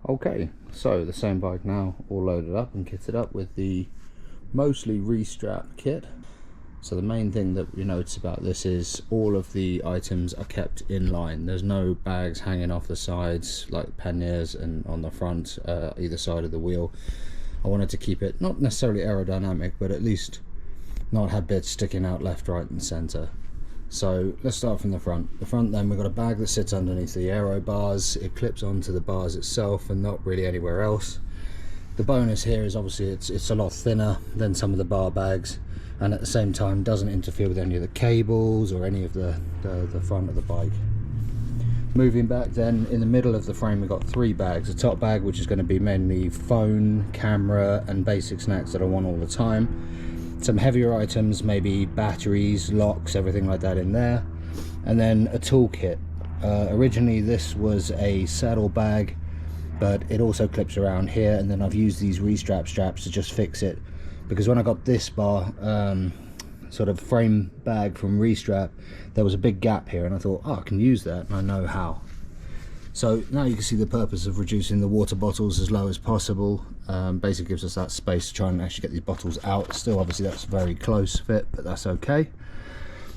Okay, so the same bike now, all loaded up and kitted up with the mostly Restrap kit. So the main thing that you notice about this is all of the items are kept in line. There's no bags hanging off the sides like panniers and on the front, either side of the wheel. I wanted to keep it not necessarily aerodynamic, but at least not have bits sticking out left, right and center. So let's start from the front. The front, then we've got a bag that sits underneath the Aero bars. It clips onto the bars itself and not really anywhere else. The bonus here is obviously it's a lot thinner than some of the bar bags, and at the same time doesn't interfere with any of the cables or any of the front of the bike. Moving back, then in the middle of the frame we've got 3 bags. A top bag, which is going to be mainly phone, camera and basic snacks that I want all the time. Some heavier items, maybe batteries, locks, everything like that in there. And then a toolkit. Originally this was a saddle bag, but it also clips around here, and then I've used these Restrap straps to just fix it, because when I got this bar sort of frame bag from Restrap, there was a big gap here and I thought, oh, I can use that, and I know how. So now you can see the purpose of reducing the water bottles as low as possible. Basically gives us that space to try and actually get these bottles out. Still obviously that's very close fit, but that's okay.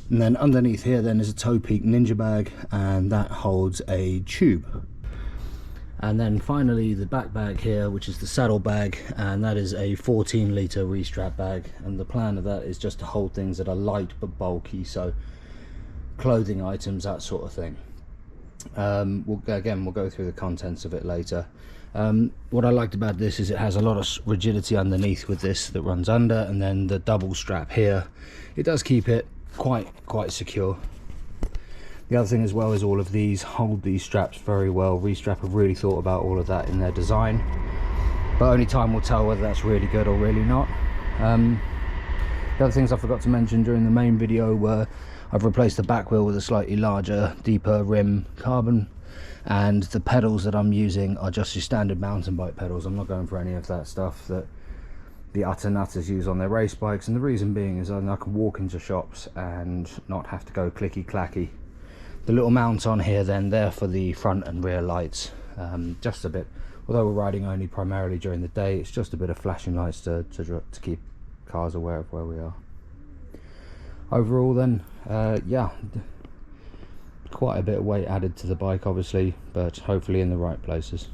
And then underneath here then is a Topeak Ninja bag, and that holds a tube. And then finally the back bag here, which is the saddle bag, and that is a 14-litre Restrap bag, and the plan of that is just to hold things that are light but bulky, so clothing items, that sort of thing. We'll go through the contents of it later. What I liked about this is it has a lot of rigidity underneath with this that runs under, and then the double strap here, it does keep it quite secure. The other thing as well is all of these hold these straps very well. Restrap have really thought about all of that in their design, but only time will tell whether that's really good or really not. The other things I forgot to mention during the main video were I've replaced the back wheel with a slightly larger, deeper rim carbon, and the pedals that I'm using are just your standard mountain bike pedals. I'm not going for any of that stuff that the utter nutters use on their race bikes, and the reason being is I can walk into shops and not have to go clicky clacky. The little mount on here then, there for the front and rear lights, just a bit, although we're riding only primarily during the day, it's just a bit of flashing lights to keep cars aware of where we are. Overall then, yeah, quite a bit of weight added to the bike obviously, but hopefully in the right places.